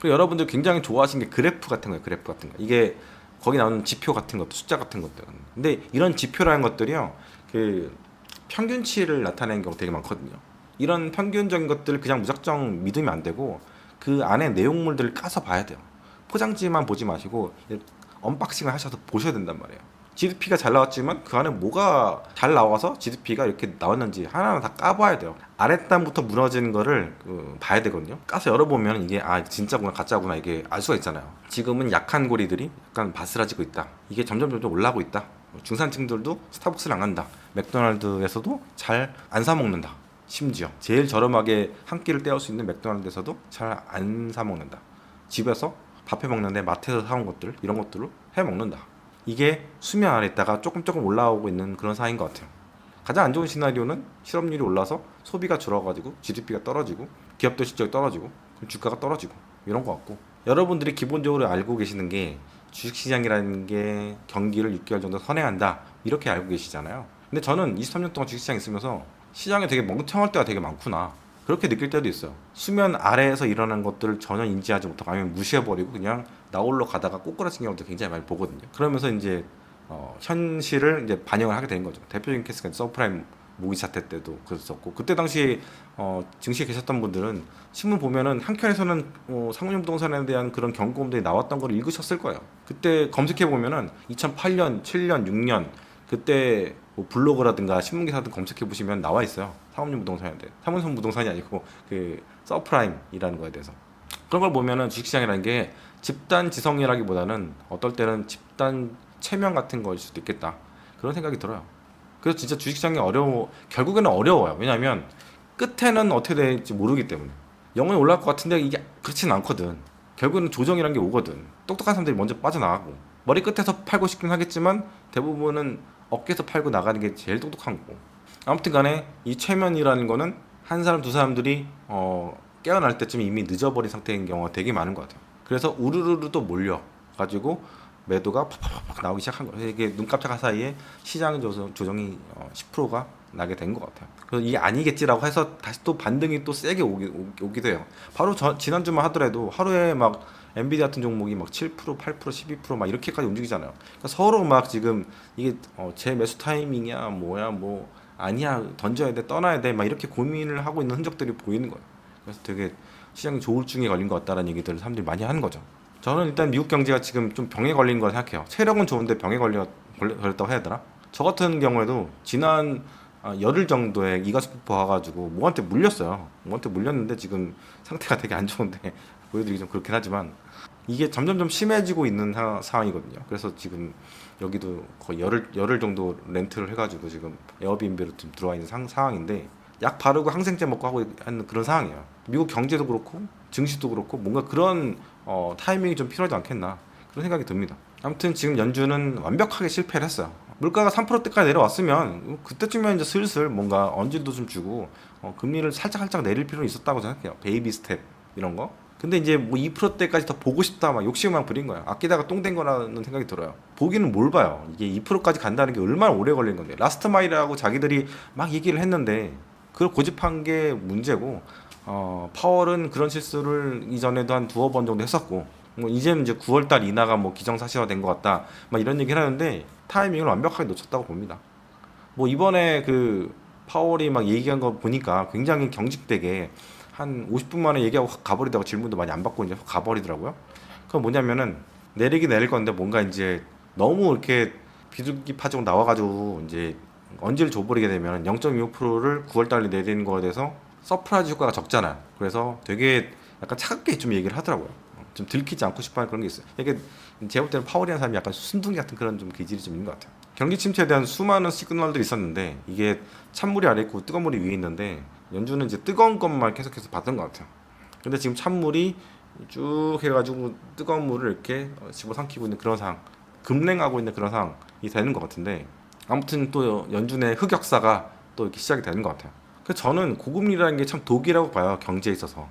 그리고 여러분들 굉장히 좋아하시는 게 그래프 같은 거예요. 그래프 같은 거. 이게 거기 나오는 지표 같은 것도 숫자 같은 것들. 근데 이런 지표라는 것들이요. 그 평균치를 나타내는 경우 되게 많거든요. 이런 평균적인 것들을 그냥 무작정 믿으면 안 되고 그 안에 내용물들을 까서 봐야 돼요. 포장지만 보지 마시고 언박싱을 하셔서 보셔야 된단 말이에요. GDP가 잘 나왔지만 그 안에 뭐가 잘 나와서 GDP가 이렇게 나왔는지 하나하나 다 까봐야 돼요. 아랫단부터 무너지는 거를 봐야 되거든요. 까서 열어보면 이게 진짜구나 가짜구나 이게 알 수가 있잖아요. 지금은 약한 고리들이 약간 바스라지고 있다. 이게 점점 올라가고 있다. 중산층들도 스타벅스를 안 간다. 맥도날드에서도 잘 안 사 먹는다. 심지어 제일 저렴하게 한 끼를 때울 수 있는 맥도날드에서도 잘 안 사 먹는다. 집에서 밥해 먹는데 마트에서 사온 것들 이런 것들로 해 먹는다. 이게 수면 아래 있다가 조금 올라오고 있는 그런 사이인 것 같아요. 가장 안 좋은 시나리오는 실업률이 올라서 소비가 줄어가지고 GDP가 떨어지고 기업들 실적이 떨어지고 주가가 떨어지고 이런 것 같고, 여러분들이 기본적으로 알고 계시는 게 주식시장이라는 게 경기를 6개월 정도 선회한다 이렇게 알고 계시잖아요. 근데 저는 23년 동안 주식시장 있으면서 시장에 되게 멍청할 때가 되게 많구나 그렇게 느낄 때도 있어요. 수면 아래에서 일어나는 것들을 전혀 인지하지 못하고 아니면 무시해버리고 그냥 나홀로 가다가 꼬꾸라진 경우도 굉장히 많이 보거든요. 그러면서 이제 현실을 이제 반영을 하게 된 거죠. 대표적인 케이스가 서프라임 모기 사태 때도 그랬었고, 그때 당시 증시에 계셨던 분들은 신문 보면은 한켠에서는 상호님 부동산에 대한 그런 경고음들이 나왔던 걸 읽으셨을 거예요. 그때 검색해 보면은 2008년, 7년, 6년 그때 뭐 블로그라든가 신문 기사든 검색해 보시면 나와 있어요. 상업용 부동산인데 사문성 부동산이 아니고 그 서프라임이라는 거에 대해서. 그런 걸 보면은 주식시장이라는 게 집단 지성이라기보다는 어떨 때는 집단 체면 같은 거일 수도 있겠다 그런 생각이 들어요. 그래서 진짜 주식시장이 결국에는 어려워요. 왜냐하면 끝에는 어떻게 될지 모르기 때문에. 영원히 올라갈 것 같은데 이게 그렇지는 않거든. 결국에는 조정이라는 게 오거든. 똑똑한 사람들이 먼저 빠져나가고 머리 끝에서 팔고 싶긴 하겠지만 대부분은 어깨에서 팔고 나가는 게 제일 똑똑한 거고. 아무튼 간에 이 최면이라는 거는 한 사람 두 사람들이 깨어날 때쯤 이미 늦어버린 상태인 경우가 되게 많은 것 같아요. 그래서 우르르르 또 몰려 가지고 매도가 팍팍팍 나오기 시작한 거예요. 이게 눈 깜짝할 사이에 시장 조정이 10%가 나게 된 것 같아요. 그래서 이게 아니겠지라고 해서 다시 또 반등이 또 세게 오기도 해요. 바로 지난주만 하더라도 하루에 막 엔비디아 같은 종목이 막 7%, 8%, 12%막 이렇게까지 움직이잖아요. 그러니까 서로 막 지금 이게 제 매수 타이밍이야, 뭐야, 뭐 아니야, 던져야 돼, 떠나야 돼, 막 이렇게 고민을 하고 있는 흔적들이 보이는 거예요. 그래서 되게 시장이 조울증에 걸린 것 같다라는 얘기들을 사람들이 많이 하는 거죠. 저는 일단 미국 경제가 지금 좀 병에 걸린 걸 생각해요. 체력은 좋은데 병에 걸렸다고 해야 되나? 저 같은 경우에도 지난 열흘 정도에 이가스포퍼 와가지고 뭐한테 물렸어요. 뭐한테 물렸는데 지금 상태가 되게 안 좋은데 보여드리기 좀 그렇긴 하지만 이게 점점점 심해지고 있는 상황이거든요. 그래서 지금 여기도 거의 열흘 정도 렌트를 해가지고 지금 에어비앤비로 좀 들어와 있는 상황인데 약 바르고 항생제 먹고 하고 하는 그런 상황이에요. 미국 경제도 그렇고 증시도 그렇고 뭔가 그런 타이밍이 좀 필요하지 않겠나 그런 생각이 듭니다. 아무튼 지금 연준은 완벽하게 실패를 했어요. 물가가 3%대까지 내려왔으면 그때쯤이면 이제 슬슬 뭔가 언질도 좀 주고 금리를 살짝 내릴 필요는 있었다고 생각해요. 베이비 스텝 이런 거. 근데 이제 뭐 2%대까지 더 보고 싶다 막 욕심만 부린 거야. 아끼다가 똥 된 거라는 생각이 들어요. 보기는 뭘 봐요. 이게 2%까지 간다는 게 얼마나 오래 걸린 건데. 라스트 마일이라고 자기들이 막 얘기를 했는데 그걸 고집한 게 문제고, 파월은 그런 실수를 이전에도 한 두어 번 정도 했었고, 뭐 이제는 이제 9월달 인하가 뭐 기정사실화된 것 같다, 막 이런 얘기를 하는데 타이밍을 완벽하게 놓쳤다고 봅니다. 뭐 이번에 그 파월이 막 얘기한 거 보니까 굉장히 경직되게 한 50분 만에 얘기하고 확 가버리다가 질문도 많이 안 받고 이제 확 가버리더라고요. 그건 뭐냐면은 내리긴 내릴 건데 뭔가 이제 너무 이렇게 비둘기 파종 나와가지고 이제 언지를 줘버리게 되면 0.25%를 9월달에 내리는 거에 대해서 서프라이즈 효과가 적잖아요. 그래서 되게 약간 차갑게 좀 얘기를 하더라고요. 좀 들키지 않고 싶어하는 그런 게 있어요. 이게 제가 볼 때는 파월이라는 사람이 약간 순둥이 같은 그런 좀 기질이 좀 있는 것 같아요. 경기 침체에 대한 수많은 시그널들이 있었는데 이게 찬물이 아래 있고 뜨거운 물이 위에 있는데 연준은 이제 뜨거운 것만 계속해서 받은 것 같아요. 근데 지금 찬물이 쭉 해가지고 뜨거운 물을 이렇게 집어삼키고 있는 그런 상황, 급냉하고 있는 그런 상황이 되는 것 같은데, 아무튼 또 연준의 흑역사가 또 이렇게 시작이 되는 것 같아요. 그래서 저는 고금리라는 게 참 독이라고 봐요. 경제에 있어서.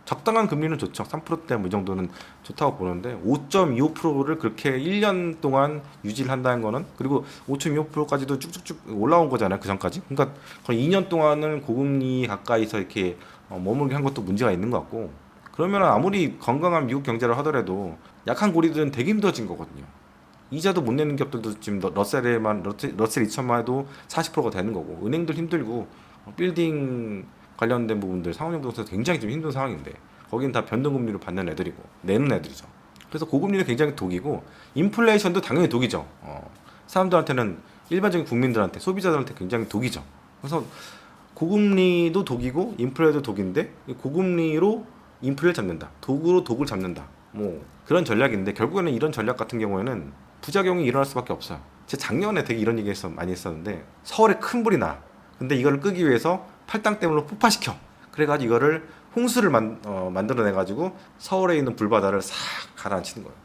적당한 금리는 좋죠. 3%대 뭐 이 정도는 좋다고 보는데 5.25%를 그렇게 1년 동안 유지를 한다는 거는, 그리고 5.25%까지도 쭉쭉쭉 올라온 거잖아요. 그 전까지. 그러니까 거의 2년 동안을 고금리 가까이서 이렇게 머물게 한 것도 문제가 있는 것 같고, 그러면 아무리 건강한 미국 경제를 하더라도 약한 고리들은 되게 힘들어진 거거든요. 이자도 못 내는 기업들도 지금 러셀 2000만 해도 40%가 되는 거고, 은행들 힘들고 빌딩 관련된 부분들 상업용도에서 굉장히 좀 힘든 상황인데, 거긴 다 변동금리로 받는 애들이고 내는 애들이죠. 그래서 고금리는 굉장히 독이고, 인플레이션도 당연히 독이죠. 사람들한테는, 일반적인 국민들한테, 소비자들한테 굉장히 독이죠. 그래서 고금리도 독이고 인플레도 독인데, 고금리로 인플레를 잡는다, 독으로 독을 잡는다, 뭐 그런 전략인데, 결국에는 이런 전략 같은 경우에는 부작용이 일어날 수밖에 없어요. 제가 작년에 되게 이런 얘기 많이 했었는데, 서울에 큰 불이 나. 근데 이거를 끄기 위해서 팔당댐으로 폭파시켜. 그래가지고 이거를 홍수를 만들어내가지고 서울에 있는 불바다를 싹 가라앉히는 거예요.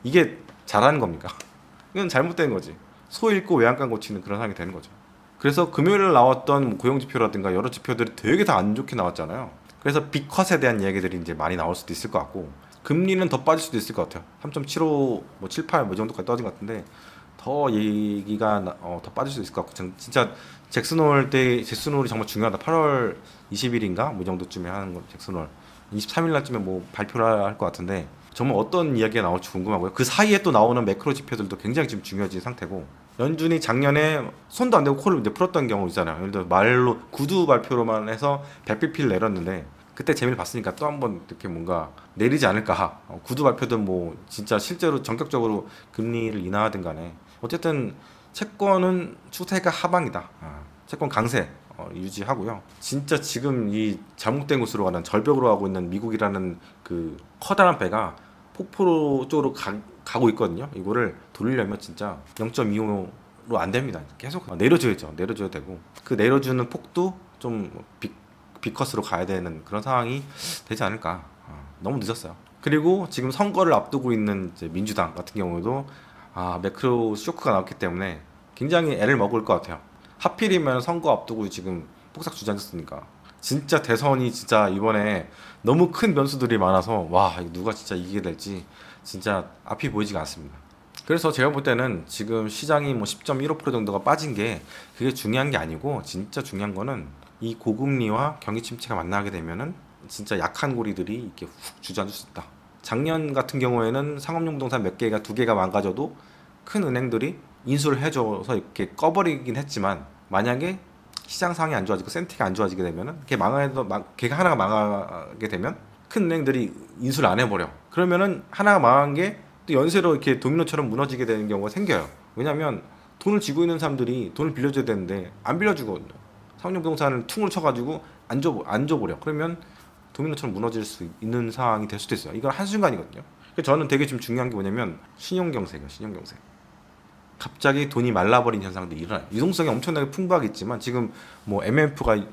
이게 잘하는 겁니까? 이건 잘못된 거지. 소 잃고 외양간 고치는 그런 상황이 되는 거죠. 그래서 금요일 나왔던 고용지표라든가 여러 지표들이 되게 다 안 좋게 나왔잖아요. 그래서 빅컷에 대한 이야기들이 이제 많이 나올 수도 있을 것 같고, 금리는 더 빠질 수도 있을 것 같아요. 3.75, 뭐 78, 뭐 정도까지 떨어진 것 같은데, 더 얘기가 더 빠질 수 있을 것 같고, 진짜 잭슨홀이 정말 중요하다. 8월 20일인가 뭐 정도쯤에 하는 거, 잭슨홀 23일 날쯤에 뭐 발표를 할 것 같은데, 정말 어떤 이야기가 나올지 궁금하고요. 그 사이에 또 나오는 매크로 지표들도 굉장히 지금 중요해진 상태고, 연준이 작년에 손도 안 대고 코를 이제 풀었던 경우 있잖아요. 예를 들어 말로 구두 발표로만 해서 100bp를 내렸는데, 그때 재미를 봤으니까 또 한번 이렇게 뭔가 내리지 않을까. 구두 발표든 뭐 진짜 실제로 전격적으로 금리를 인하하든 간에 어쨌든 채권은 추세가 하방이다. 채권 강세 유지하고요. 진짜 지금 이 잘못된 곳으로 가는, 절벽으로 가고 있는 미국이라는 그 커다란 배가 폭포 쪽으로 가고 있거든요. 이거를 돌리려면 진짜 0.25로 안 됩니다. 계속 내려줘야죠. 내려줘야 되고, 그 내려주는 폭도 좀 B컷으로 가야 되는 그런 상황이 되지 않을까. 너무 늦었어요. 그리고 지금 선거를 앞두고 있는 이제 민주당 같은 경우도 매크로 쇼크가 나왔기 때문에 굉장히 애를 먹을 것 같아요. 하필이면 선거 앞두고 지금 폭삭 주저앉았으니까. 진짜 대선이 진짜 이번에 너무 큰 변수들이 많아서, 와, 누가 진짜 이기게 될지 진짜 앞이 보이지가 않습니다. 그래서 제가 볼 때는 지금 시장이 뭐 10.15% 정도가 빠진 게 그게 중요한 게 아니고, 진짜 중요한 거는 이 고금리와 경기 침체가 만나게 되면은 진짜 약한 고리들이 이렇게 훅 주저앉을 수 있다. 작년 같은 경우에는 상업용 부동산 몇 개가, 두 개가 망가져도 큰 은행들이 인수를 해줘서 이렇게 꺼버리긴 했지만, 만약에 시장 상황이 안 좋아지고 센티가 안 좋아지게 되면은 걔가 하나가 망하게 되면 큰 은행들이 인수를 안 해버려. 그러면은 하나가 망한 게 또 연쇄로 이렇게 도미노처럼 무너지게 되는 경우가 생겨요. 왜냐하면 돈을 쥐고 있는 사람들이 돈을 빌려줘야 되는데 안 빌려주거든요. 상업용 부동산을 퉁을 쳐가지고 안 줘버려. 그러면 도미노처럼 무너질 수 있는 상황이 될 수도 있어요. 이건 한순간이거든요. 그래서 저는 되게 지금 중요한 게 뭐냐면 신용경색이에요. 신용경색. 갑자기 돈이 말라버린 현상들이 일어나요. 유동성이 엄청나게 풍부하겠지만, 지금 뭐 MMF가 6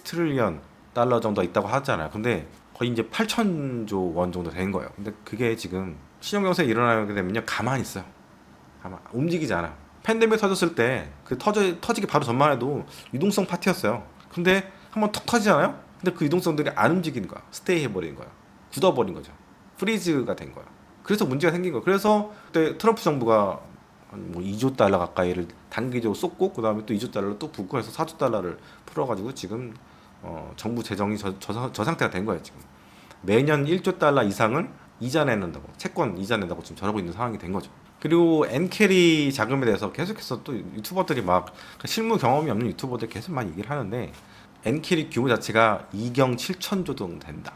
트릴리언 달러 정도 있다고 하잖아요. 근데 거의 이제 8천조 원 정도 되는 거예요. 근데 그게 지금 신용경색이 일어나게 되면요, 가만히 있어요. 가만 움직이지 않아. 팬데믹 터졌을 때 그 터지기 바로 전만 해도 유동성 파티였어요. 근데 한번 턱 터지잖아요. 근데 그 유동성들이 안 움직이는 거야. 스테이 해버리는 거야. 굳어버린 거죠. 프리즈가 된 거야. 그래서 문제가 생긴 거예요. 그래서 그때 트럼프 정부가 뭐 2조 달러 가까이를 단기적으로 쏟고, 그 다음에 또 2조 달러를 또 붓고 해서 4조 달러를 풀어가지고 지금 정부 재정이 저 상태가 된 거예요. 지금 매년 1조 달러 이상을 이자 내는다고, 채권 이자 낸다고 지금 저러고 있는 상황이 된 거죠. 그리고 엔캐리 자금에 대해서 계속해서 또 유튜버들이 막, 실무 경험이 없는 유튜버들 계속 많이 얘기를 하는데, 엔캐리 규모 자체가 2경 7천조 정도 된다.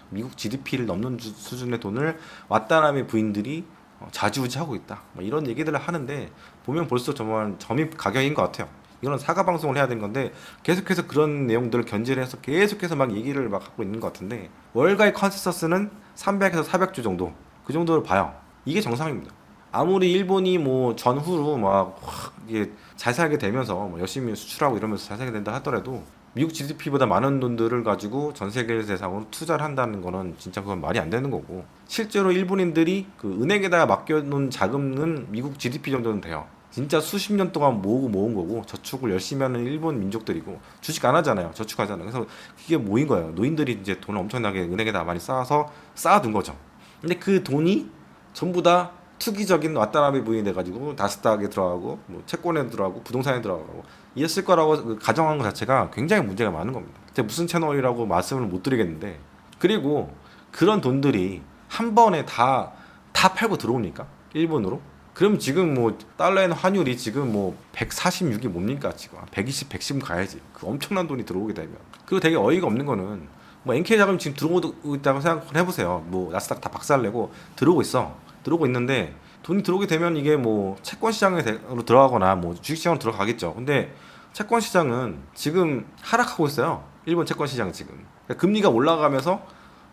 미국 GDP를 넘는 수준의 돈을 왓다나미 부인들이 좌지우지하고 있다. 뭐 이런 얘기들을 하는데, 보면 볼수록 정말 점입 가격인 것 같아요. 이거는 사과 방송을 해야 되는 건데, 계속해서 그런 내용들을 견제를 해서 계속해서 막 얘기를 막 하고 있는 것 같은데, 월가의 컨센서스는 300에서 400조 정도, 그 정도를 봐요. 이게 정상입니다. 아무리 일본이 뭐 전후로 막 이게 잘 살게 되면서 뭐 열심히 수출하고 이러면서 잘 살게 된다 하더라도, 미국 GDP보다 많은 돈들을 가지고 전 세계 대상으로 투자를 한다는 거는 진짜 그건 말이 안 되는 거고, 실제로 일본인들이 그 은행에다가 맡겨놓은 자금은 미국 GDP 정도는 돼요. 진짜 수십 년 동안 모은 거고, 저축을 열심히 하는 일본 민족들이고, 주식 안 하잖아요. 저축하잖아요. 그래서 그게 모인 거예요. 노인들이 이제 돈을 엄청나게 은행에다 많이 쌓아둔 거죠. 근데 그 돈이 전부 다 투기적인 왓다나베 부인이 돼가지고 다스닥에 들어가고, 뭐 채권에 들어가고, 부동산에 들어가고 이랬을 거라고 가정한 것 자체가 굉장히 문제가 많은 겁니다. 제가 무슨 채널이라고 말씀을 못 드리겠는데, 그리고 그런 돈들이 한 번에 다 팔고 들어옵니까? 일본으로? 그럼 지금 뭐 달러엔 환율이 지금 뭐 146이 뭡니까? 지금 120, 110 가야지. 그 엄청난 돈이 들어오게 되면. 그리고 되게 어이가 없는 거는 뭐 NK 자금이 지금 들어오고 있다고 생각을 해보세요. 뭐 나스닥 다 박살내고 들어오고 있어. 들어오고 있는데 돈이 들어오게 되면 이게 뭐 채권 시장으로 들어가거나 뭐 주식 시장으로 들어가겠죠. 근데 채권 시장은 지금 하락하고 있어요. 일본 채권 시장은 지금. 그러니까 금리가 올라가면서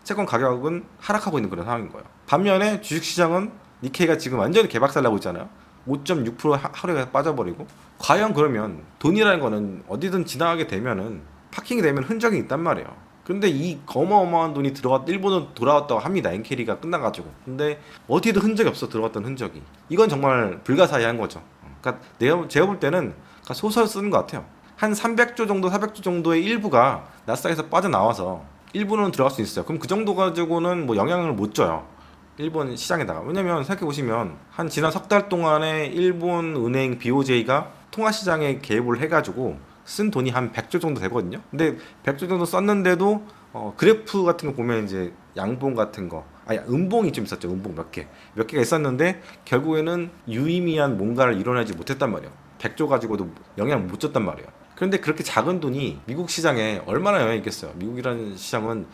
채권 가격은 하락하고 있는 그런 상황인 거예요. 반면에 주식 시장은 니케이가 지금 완전히 개박살 나고 있잖아요. 5.6% 하루에 빠져버리고. 과연 그러면 돈이라는 거는 어디든 지나가게 되면은 파킹이 되면 흔적이 있단 말이에요. 근데 이 어마어마한 돈이 일본은 돌아왔다고 합니다. 엔캐리가 끝나가지고. 근데 어디에도 흔적이 없어. 들어갔던 흔적이. 이건 정말 불가사의한 거죠. 그러니까 제가 볼 때는 소설 쓰는 것 같아요. 한 300조 정도, 400조 정도의 일부가 나스닥에서 빠져나와서 일부는 들어갈 수 있어요. 그럼 그 정도 가지고는 뭐 영향을 못 줘요. 일본 시장에다가. 왜냐면 생각해 보시면 한 지난 석 달 동안에 일본 은행 BOJ가 통화 시장에 개입을 해가지고 쓴 돈이 한 100조 정도 되거든요. 근데 100조 정도 썼는데도 그래프 같은 거 보면 이제 양봉 같은 거, 아니 음봉이 좀 있었죠. 음봉 몇 개가 있었는데 결국에는 유의미한 뭔가를 이뤄내지 못했단 말이에요. 100조 가지고도 영향 못 줬단 말이에요. 그런데 그렇게 작은 돈이 미국 시장에 얼마나 영향이 있겠어요. 미국이라는 시장은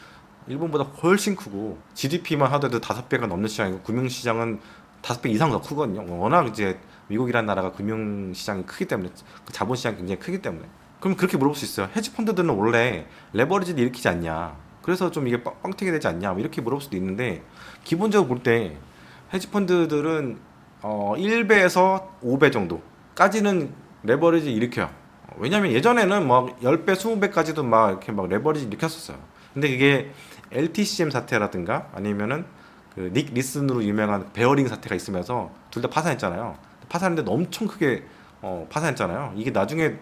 일본보다 훨씬 크고 GDP만 하더라도 5배가 넘는 시장이고 금융시장은 5배 이상 더 크거든요. 워낙 이제 미국이라는 나라가 금융시장이 크기 때문에, 그 자본시장이 굉장히 크기 때문에. 그럼 그렇게 물어볼 수 있어요. 헤지펀드들은 원래 레버리지를 일으키지 않냐, 그래서 좀 이게 뻥튀기 되지 않냐, 뭐 이렇게 물어볼 수도 있는데, 기본적으로 볼 때 헤지펀드들은 1배에서 5배 정도까지는 레버리지 일으켜요. 왜냐면 예전에는 막 10배, 20배까지도 막 이렇게 막 레버리지 일으켰었어요. 근데 이게 LTCM 사태라든가 아니면은 그 닉 리슨으로 유명한 베어링 사태가 있으면서 둘 다 파산했잖아요. 파산했는데 엄청 크게 파산했잖아요. 이게 나중에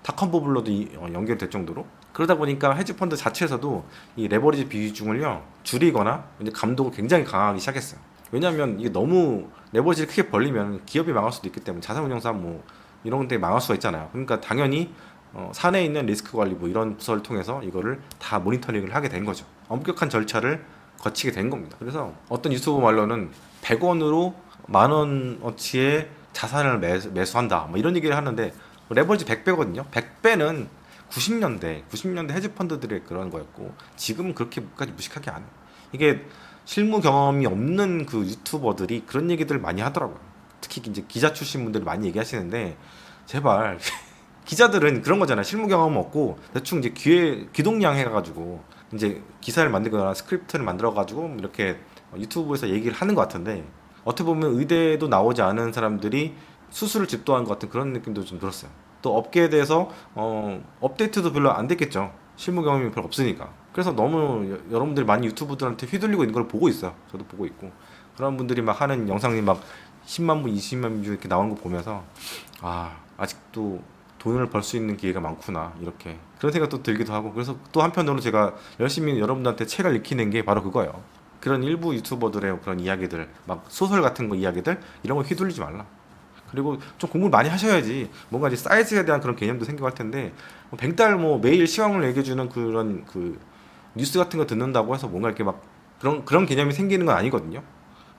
닷컴 버블로도 연결될 정도로. 그러다 보니까 헤지펀드 자체에서도 이 레버리지 비중을요 줄이거나 이제 감독을 굉장히 강하게 시작했어요. 왜냐하면 이게 너무 레버리지를 크게 벌리면 기업이 망할 수도 있기 때문에, 자산운용사 뭐 이런 데 망할 수가 있잖아요. 그러니까 당연히 사내에 있는 리스크 관리 뭐 이런 부서를 통해서 이거를 다 모니터링을 하게 된 거죠. 엄격한 절차를 거치게 된 겁니다. 그래서 어떤 유튜브 말로는 100원으로 10,000원어치의 자산을 매수한다 뭐 이런 얘기를 하는데, 레버리지 100배거든요. 100배는 90년대 헤지펀드들의 그런 거였고, 지금은 그렇게까지 무식하게 안 해요. 이게 실무 경험이 없는 그 유튜버들이 그런 얘기들 많이 하더라고요. 특히 이제 기자 출신 분들이 많이 얘기하시는데, 제발 기자들은 그런 거잖아요. 실무 경험 없고 대충 이제 귀동냥 해가지고 이제 기사를 만들거나 스크립트를 만들어가지고 이렇게 유튜브에서 얘기를 하는 것 같은데, 어떻게 보면 의대도 나오지 않은 사람들이 수술을 집도한 것 같은 그런 느낌도 좀 들었어요. 또 업계에 대해서 업데이트도 별로 안 됐겠죠. 실무 경험이 별로 없으니까. 그래서 너무 여러분들이 많이 유튜브들한테 휘둘리고 있는 걸 보고 있어요. 저도 보고 있고. 그런 분들이 막 하는 영상이 막 10만 부, 20만 뷰 이렇게 나오는 거 보면서 아직도 돈을 벌 수 있는 기회가 많구나, 이렇게 그런 생각도 들기도 하고. 그래서 또 한편으로 제가 열심히 여러분들한테 책을 읽히는 게 바로 그거예요. 그런 일부 유튜버들의 그런 이야기들, 막 소설 같은 거 이야기들, 이런 거 휘둘리지 말라. 그리고 좀 공부를 많이 하셔야지 뭔가 이제 사이즈에 대한 그런 개념도 생겨갈 텐데, 뱅달 뭐 매일 시황을 얘기해주는 그런 그 뉴스 같은 거 듣는다고 해서 뭔가 이렇게 막 그런 개념이 생기는 건 아니거든요.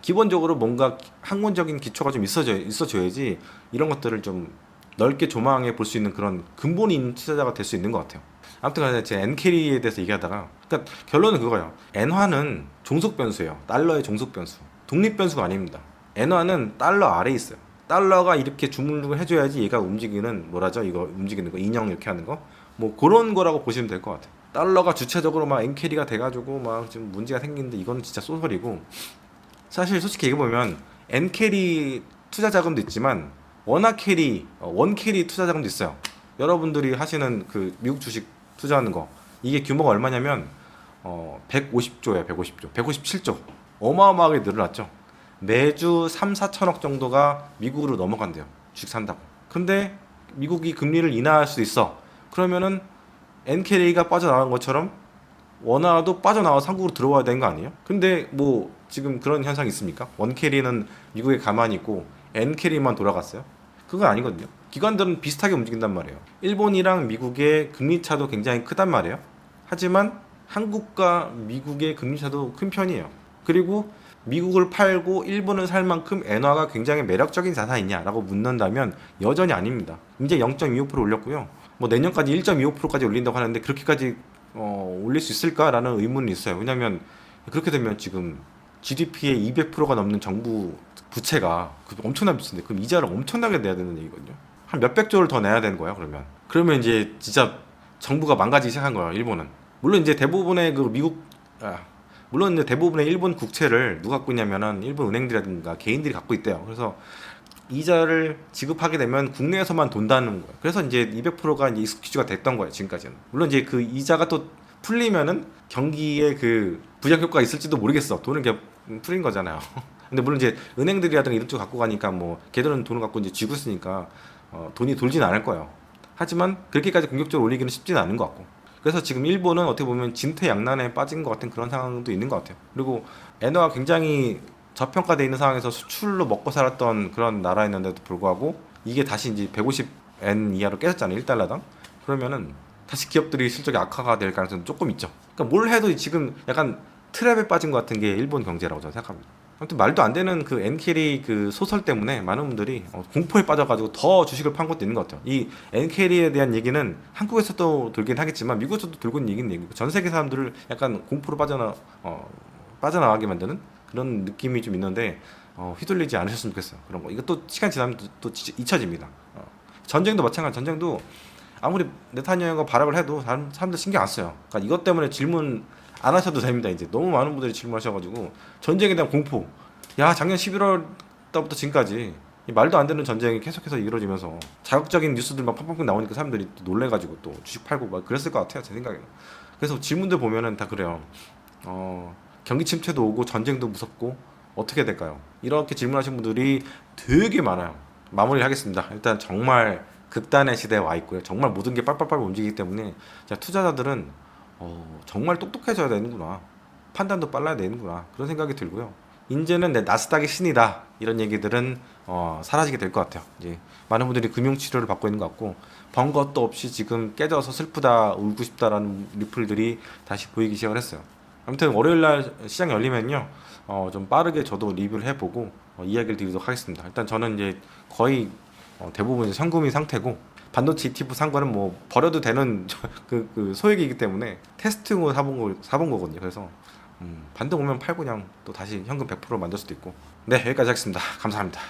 기본적으로 뭔가 학문적인 기초가 좀 있어줘야지 이런 것들을 좀 넓게 조망해 볼 수 있는 그런 근본이 있는 투자자가 될 수 있는 것 같아요. 아무튼 간에 제 엔캐리에 대해서 얘기하다가, 그러니까 결론은 그거예요. 엔화는 종속 변수예요. 달러의 종속 변수. 독립 변수가 아닙니다. 엔화는 달러 아래에 있어요. 달러가 이렇게 주물르고 해줘야지 얘가 움직이는, 뭐라죠? 이거 움직이는 거, 인형 이렇게 하는 거, 뭐 그런 거라고 보시면 될 것 같아요. 달러가 주체적으로 막 엔캐리가 돼가지고 막 지금 문제가 생기는데, 이거는 진짜 소설이고, 사실 솔직히 얘기해보면 엔캐리 투자 자금도 있지만 원화 캐리, 원 캐리 투자 자금도 있어요. 여러분들이 하시는 그 미국 주식 투자하는 거, 이게 규모가 얼마냐면 150조예요. 157조. 어마어마하게 늘어났죠. 매주 3, 4천억 정도가 미국으로 넘어간대요. 주식 산다고. 근데 미국이 금리를 인하할 수도 있어. 그러면은 엔캐리가 빠져나간 것처럼 원화도 빠져나와서 한국으로 들어와야 되는 거 아니에요? 근데 뭐 지금 그런 현상이 있습니까? 원캐리는 미국에 가만히 있고 엔캐리만 돌아갔어요? 그건 아니거든요. 기관들은 비슷하게 움직인단 말이에요. 일본이랑 미국의 금리 차도 굉장히 크단 말이에요. 하지만 한국과 미국의 금리 차도 큰 편이에요. 그리고 미국을 팔고 일본을 살 만큼 엔화가 굉장히 매력적인 자산이냐라고 묻는다면 여전히 아닙니다. 이제 0.25% 올렸고요. 뭐 내년까지 1.25%까지 올린다고 하는데 그렇게까지 올릴 수 있을까라는 의문이 있어요. 왜냐하면 그렇게 되면 지금 GDP의 200%가 넘는 정부 부채가 엄청나게 비싼데 그럼 이자를 엄청나게 내야 되는 얘기거든요. 한 몇백 조를 더 내야 되는 거예요. 그러면 이제 진짜 정부가 망가지기 시작한 거예요. 일본은. 물론 이제 대부분의 그 물론 이제 대부분의 일본 국채를 누가 갖고 있냐면은 일본 은행들이라든가 개인들이 갖고 있대요. 그래서 이자를 지급하게 되면 국내에서만 돈다는 거예요. 그래서 이제 200%가 이제 익스큐즈가 됐던 거예요. 지금까지는. 물론 이제 그 이자가 또 풀리면은 경기에 그 부작 효과가 있을지도 모르겠어. 돈을 그냥 풀린 거잖아요. 근데 물론 이제 은행들이라든가 이런 쪽 갖고 가니까 뭐 걔들은 돈을 갖고 이제 쥐고 있으니까 돈이 돌진 않을 거예요. 하지만 그렇게까지 공격적으로 올리기는 쉽지는 않은 것 같고. 그래서 지금 일본은 어떻게 보면 진퇴양난에 빠진 것 같은 그런 상황도 있는 것 같아요. 그리고 엔화가 굉장히 저평가되어 있는 상황에서 수출로 먹고 살았던 그런 나라였는데도 불구하고 이게 다시 이제 150엔 이하로 깨졌잖아요. 1달러당. 그러면은 다시 기업들이 실적이 악화가 될 가능성이 조금 있죠. 그러니까 뭘 해도 지금 약간 트랩에 빠진 것 같은 게 일본 경제라고 저는 생각합니다. 아무튼 말도 안 되는 그 엔캐리 그 소설 때문에 많은 분들이 공포에 빠져가지고 더 주식을 판 것도 있는 것 같아요. 이 엔캐리에 대한 얘기는 한국에서도 돌긴 하겠지만 미국에서도 돌고 있는 얘기는 얘기고 전 세계 사람들을 약간 공포로 빠져나가게 만드는 그런 느낌이 좀 있는데 휘둘리지 않으셨으면 좋겠어요. 그런 거. 이거 또 시간 지나면 또 잊혀집니다. 전쟁도 마찬가지. 전쟁도 아무리 네타냐후가 발악을 해도 사람들 신경 안 써요. 그러니까 이것 때문에 질문 안 하셔도 됩니다. 이제 너무 많은 분들이 질문하셔가지고 전쟁에 대한 공포. 야 작년 11월 달부터 지금까지 이 말도 안 되는 전쟁이 계속해서 이루어지면서 자극적인 뉴스들만 팡팡팡 나오니까 사람들이 또 놀래가지고 또 주식 팔고 막 그랬을 것 같아요. 제 생각에는. 그래서 질문들 보면은 다 그래요. 경기 침체도 오고 전쟁도 무섭고 어떻게 될까요? 이렇게 질문하신 분들이 되게 많아요. 마무리를 하겠습니다. 일단 정말 극단의 시대에 와 있고요. 정말 모든 게 빨빨빨 움직이기 때문에 투자자들은 정말 똑똑해져야 되는구나. 판단도 빨라야 되는구나. 그런 생각이 들고요. 이제는 내 나스닥의 신이다. 이런 얘기들은 사라지게 될 것 같아요. 이제 많은 분들이 금융 치료를 받고 있는 것 같고 번 것도 없이 지금 깨져서 슬프다, 울고 싶다라는 리플들이 다시 보이기 시작을 했어요. 아무튼 월요일 날 시장 열리면요. 좀 빠르게 저도 리뷰를 해보고 이야기를 드리도록 하겠습니다. 일단 저는 이제 거의 대부분 이제 현금인 상태고 반도체 ETF 산 거는 뭐 버려도 되는 그 소액이기 때문에 테스트용으로 사본 거거든요. 그래서 반등 오면 팔고 그냥 또 다시 현금 100% 만들 수도 있고. 네, 여기까지 하겠습니다. 감사합니다.